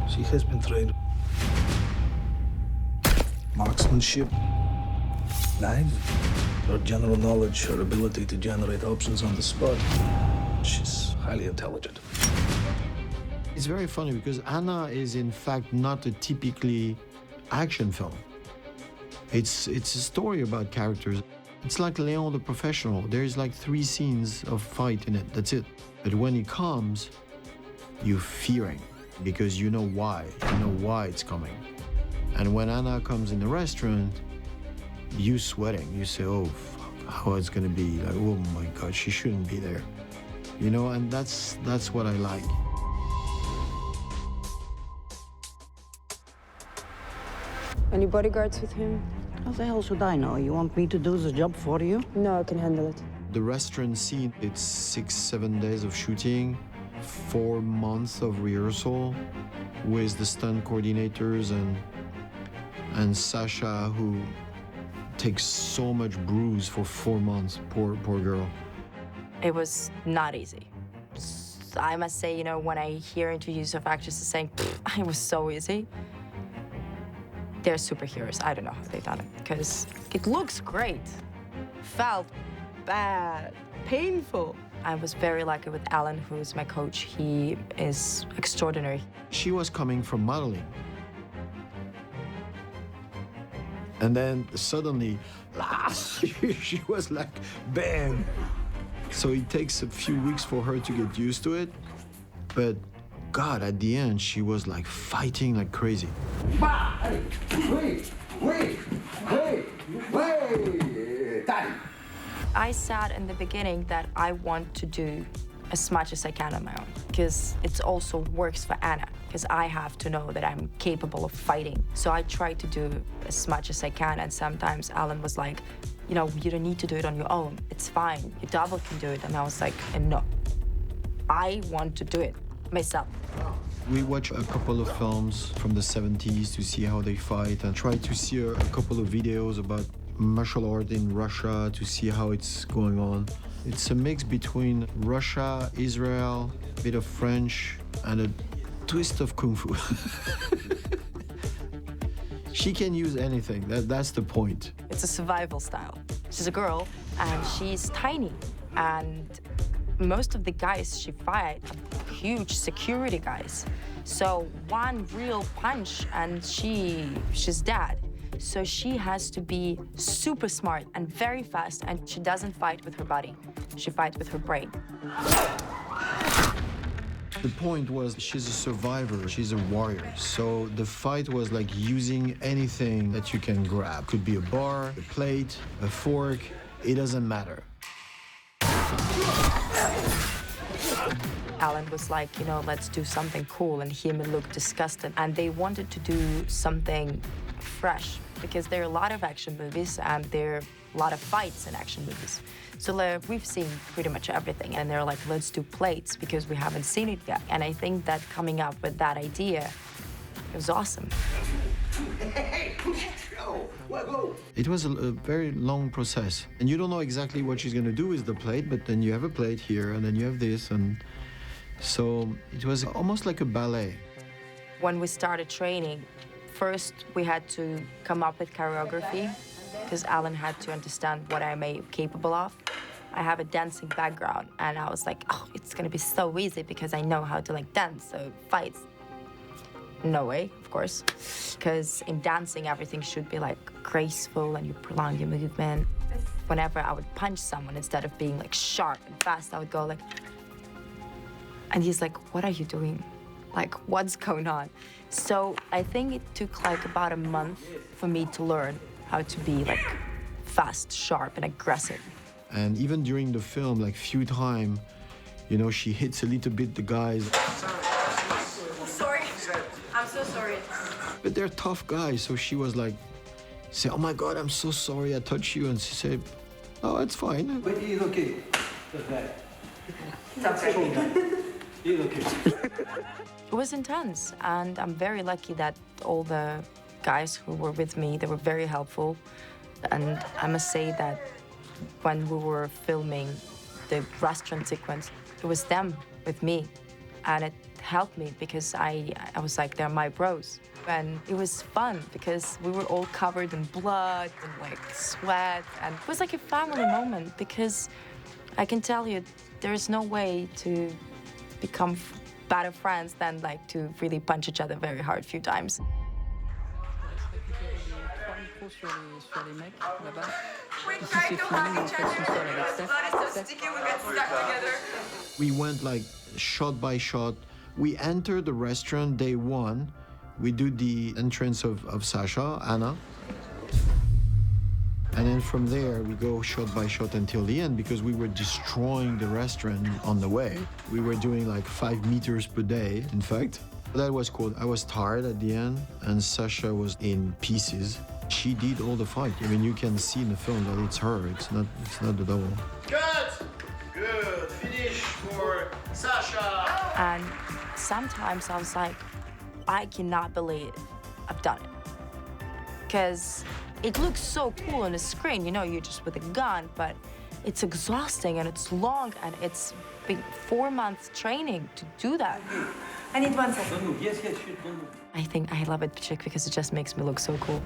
She has been trained. Marksmanship, knife, her general knowledge, her ability to generate options on the spot. She's highly intelligent. It's very funny because Anna is in fact not a typically action film. It's a story about characters. It's like Leon the Professional. There's like 3 scenes of fight in it, that's it. But when he comes, you're fearing because you know why it's coming. And when Anna comes in the restaurant, you sweating. You say, oh, fuck, how it's gonna be. Like, oh my God, she shouldn't be there. You know, and that's what I like. Any bodyguards with him? How the hell should I know? You want me to do the job for you? No, I can handle it. The restaurant scene, it's 6-7 days of shooting, 4 months of rehearsal with the stunt coordinators and Sasha, who takes so much bruise for 4 months, poor girl. It was not easy. I must say, you know, when I hear interviews of actresses saying, it was so easy, they're superheroes. I don't know how they've done it, because it looks great. Felt bad, painful. I was very lucky with Alan, who is my coach. He is extraordinary. She was coming from modeling. And then suddenly, she was like, bam. So it takes a few weeks for her to get used to it. But God, at the end, she was like fighting like crazy. I said in the beginning that I want to do as much as I can on my own, because it also works for Anna, because I have to know that I'm capable of fighting. So I try to do as much as I can, and sometimes Alan was like, you know, you don't need to do it on your own. It's fine, your double can do it. And I was like, no, I want to do it myself. We watch a couple of films from the 70s to see how they fight and try to see a couple of videos about martial art in Russia to see how it's going on. It's a mix between Russia, Israel, a bit of French, and a twist of Kung Fu. She can use anything, that's the point. It's a survival style. She's a girl, and she's tiny, and most of the guys she fight are huge security guys. So one real punch and she's dead. So she has to be super smart and very fast, and she doesn't fight with her body. She fights with her brain. The point was she's a survivor, she's a warrior. So the fight was like using anything that you can grab. Could be a bar, a plate, a fork, it doesn't matter. Alan was like, you know, let's do something cool, and him looked disgusted. And they wanted to do something fresh, because there are a lot of action movies and there are a lot of fights in action movies. So we've seen pretty much everything, and they're like, let's do plates because we haven't seen it yet. And I think that coming up with that idea, it was awesome. It was a very long process, and you don't know exactly what she's gonna do with the plate, but then you have a plate here, and then you have this, and so it was almost like a ballet. When we started training, first we had to come up with choreography, because Alan had to understand what I'm capable of. I have a dancing background, and I was like, oh, it's gonna be so easy because I know how to like dance, so fights. No way, of course, because in dancing, everything should be like graceful and you prolong your movement. Whenever I would punch someone, instead of being like sharp and fast, I would go like, and he's like, what are you doing? Like, what's going on? So I think it took like about a month for me to learn how to be like fast, sharp, and aggressive. And even during the film, like few times, you know, she hits a little bit the guys. Sorry, I'm so sorry. But they're tough guys, so she was like, say, oh my God, I'm so sorry I touched you. And she said, oh, it's fine. But he's okay. It's okay. He's okay. It was intense, and I'm very lucky that all the guys who were with me, they were very helpful. And I must say that when we were filming the restaurant sequence, it was them with me, and it helped me because I was like, they're my bros. And it was fun because we were all covered in blood and like sweat. And it was like a family moment because I can tell you, there's no way to become better friends than like to really punch each other very hard a few times. We went like shot by shot. We entered the restaurant day one. We do the entrance of Sasha, Anna. And then from there, we go shot by shot until the end because we were destroying the restaurant on the way. We were doing like 5 meters per day, in fact. That was cool. I was tired at the end, and Sasha was in pieces. She did all the fight. I mean, you can see in the film that it's her. It's not the double. Cut! Good. Finish for Sasha. And sometimes I was like, I cannot believe I've done it. Because it looks so cool on the screen, you know, you're just with a gun, but it's exhausting and it's long and it's been 4 months training to do that. I need 1 second. Yes, shoot. I think I love it because it just makes me look so cool.